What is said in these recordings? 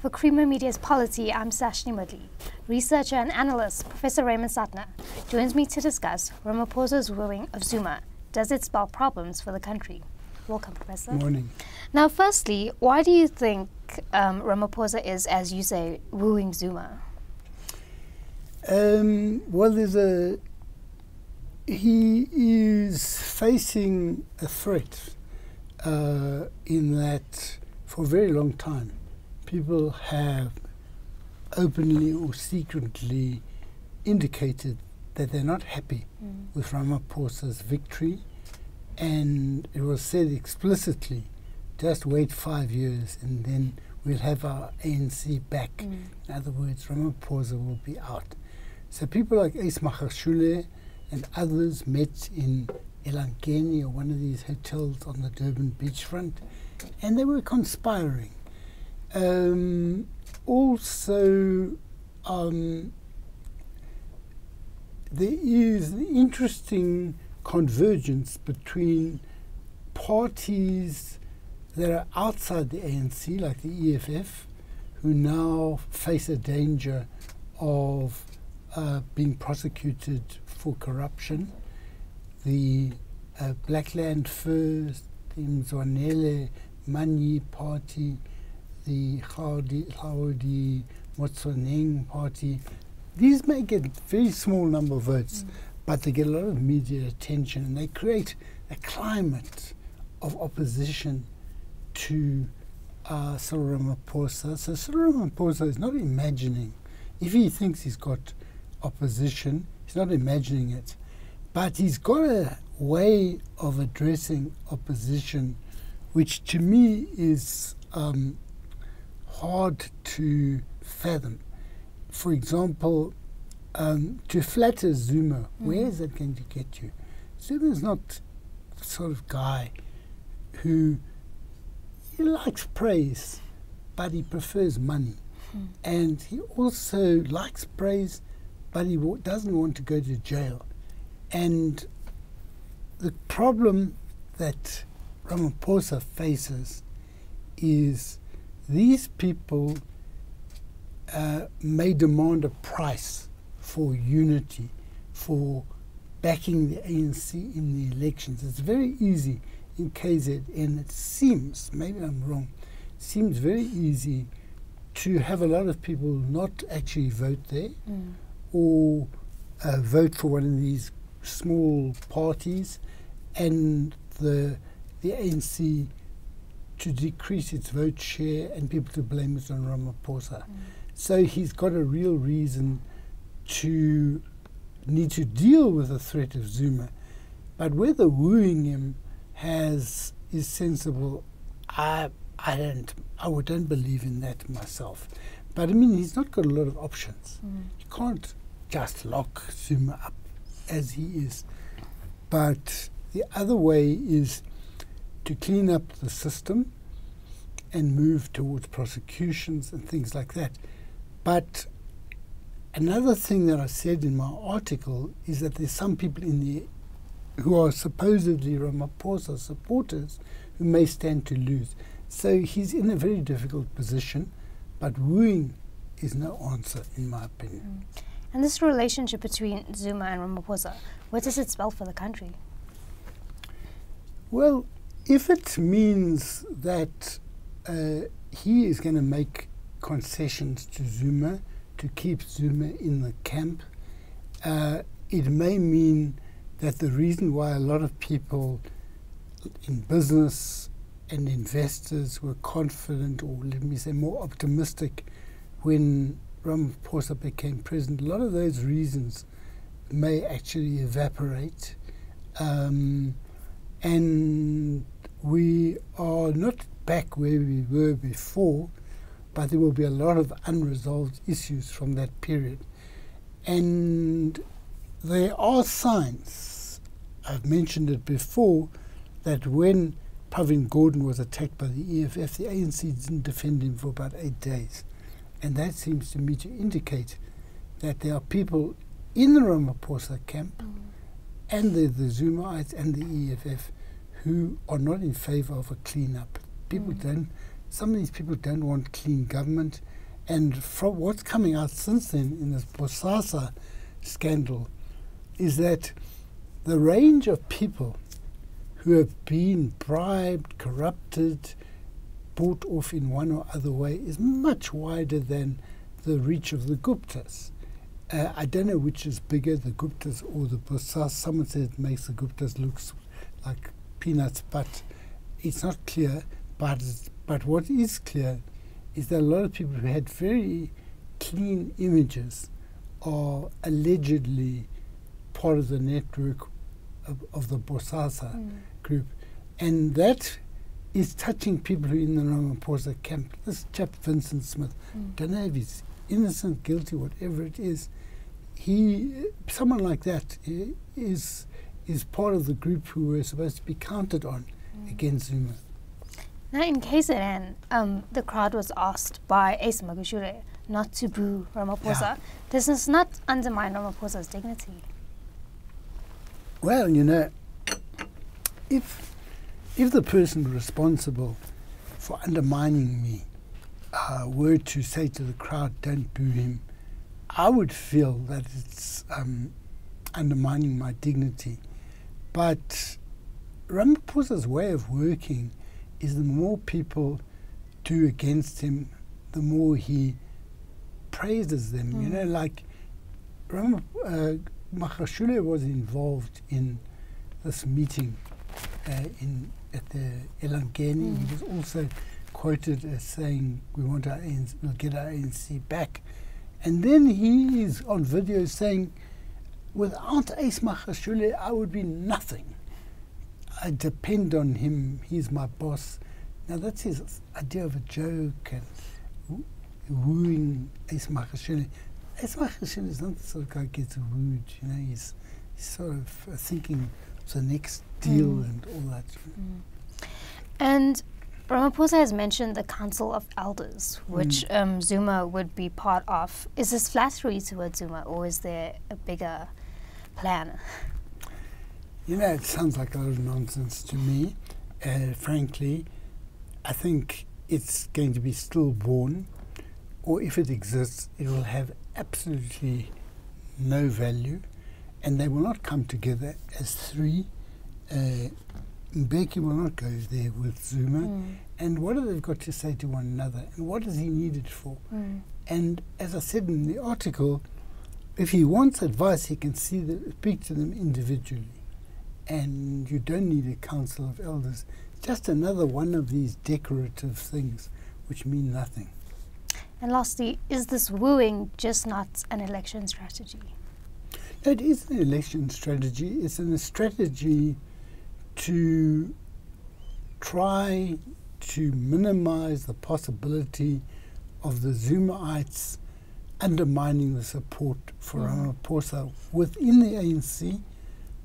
For Creamer Media's Polity, I'm Sashni Mudli. Researcher and analyst Professor Raymond Suttner joins me to discuss Ramaphosa's wooing of Zuma. Does it spell problems for the country? Welcome, Professor. Morning. Now, firstly, why do you think Ramaphosa is, as you say, wooing Zuma? Well, he is facing a threat in that for a very long time people have openly or secretly indicated that they're not happy with Ramaphosa's victory, and it was said explicitly, just wait 5 years and then we'll have our ANC back. In other words, Ramaphosa will be out. So people like Ace Magashule and others met in Elangeni, or one of these hotels on the Durban beachfront, and they were conspiring. Also, there is an interesting convergence between parties that are outside the ANC, like the EFF, who now face a danger of being prosecuted for corruption. The Blackland First, the Mzwanele Manyi Party, the Gaudi Motswaneng Party. These may get a very small number of votes, but they get a lot of media attention, and they create a climate of opposition to Cyril Ramaphosa. So Cyril Ramaphosa is not imagining, if he thinks he's got opposition, he's not imagining it, but he's got a way of addressing opposition which to me is hard to fathom. For example, to flatter Zuma, where is that going to get you? Zuma is not the sort of guy who he likes praise, but he prefers money. And he also likes praise, but he doesn't want to go to jail. And the problem that Ramaphosa faces is these people may demand a price for unity, for backing the ANC in the elections. It's very easy in KZN, it seems, maybe I'm wrong, seems very easy to have a lot of people not actually vote there or vote for one of these small parties, and the ANC to decrease its vote share and people to blame it on Ramaphosa. So he's got a real reason to need to deal with the threat of Zuma. But whether wooing him is sensible, I don't believe in that myself. But I mean, he's not got a lot of options. You can't just lock Zuma up as he is. But the other way is to clean up the system and move towards prosecutions and things like that. But another thing that I said in my article is that there's some people who are supposedly Ramaphosa supporters who may stand to lose. So he's in a very difficult position, but wooing is no answer, in my opinion. And this relationship between Zuma and Ramaphosa, what does it spell for the country? Well, if it means that he is going to make concessions to Zuma to keep Zuma in the camp, it may mean that the reason why a lot of people in business and investors were confident, or let me say more optimistic, when Ramaphosa became president, a lot of those reasons may actually evaporate. And we are not back where we were before, but there will be a lot of unresolved issues from that period. And there are signs, I've mentioned it before, that when Pravin Gordhan was attacked by the EFF, the ANC didn't defend him for about 8 days. And that seems to me to indicate that there are people in the Ramaphosa camp and the Zumaites and the EFF who are not in favor of a clean-up. People don't some of these people don't want clean government. And from what's coming out since then in this Bosasa scandal is that the range of people who have been bribed, corrupted, bought off in one or other way is much wider than the reach of the Guptas. I don't know which is bigger, the Guptas or the Bosas. Someone said it makes the Guptas look like peanuts, but it's not clear. But what is clear is that a lot of people who had very clean images are allegedly part of the network of the Bosasa group. And that is touching people who are in the Ramaphosa camp. This chap, Vincent Smith, don't know if he's innocent, guilty, whatever it is. Someone like that is part of the group who were supposed to be counted on against Zuma. Now in KZN, the crowd was asked by Ace Magashule not to boo Ramaphosa. Yeah. Does this not undermine Ramaphosa's dignity? Well, you know, if the person responsible for undermining me were to say to the crowd, don't boo him, I would feel that it's undermining my dignity. But Ramaphosa's way of working is the more people do against him, the more he praises them. You know, like Magashule was involved in this meeting at the Elangeni. He was also quoted as saying, we'll get our ANC back. And then he is on video saying, without Ace Magashule, I would be nothing. I depend on him. He's my boss. Now that's his idea of a joke and wooing Ace Magashule. Ace Magashule is not the sort of guy who gets wooed. You know, he's sort of thinking of the next deal and all that. And Ramaphosa has mentioned the Council of Elders, which Zuma would be part of. Is this flattery towards Zuma, or is there a bigger plan? You know, it sounds like a lot of nonsense to me. Frankly, I think it's going to be stillborn, or if it exists, it will have absolutely no value, and they will not come together as three. Mbeki will not go there with Zuma. And what have they got to say to one another? And what is he needed for? And as I said in the article, if he wants advice, he can speak to them individually. And you don't need a council of elders. It's just another one of these decorative things which mean nothing. And lastly, is this wooing just not an election strategy? It is an election strategy. It's a strategy to try to minimize the possibility of the Zumaites undermining the support for Ramaphosa within the ANC,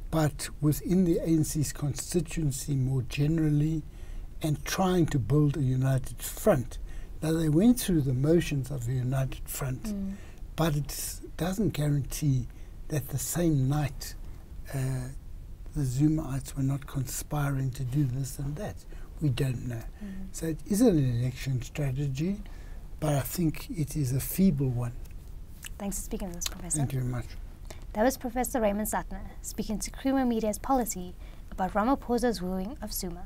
but within the ANC's constituency more generally, and trying to build a united front. Now, they went through the motions of a united front, but it doesn't guarantee that the same night the Zumaites were not conspiring to do this and that. We don't know. So it is an election strategy, but I think it is a feeble one. Thanks for speaking to us, Professor. Thank you very much. That was Professor Raymond Suttner speaking to Creamer Media's Polity about Ramaphosa's wooing of Zuma.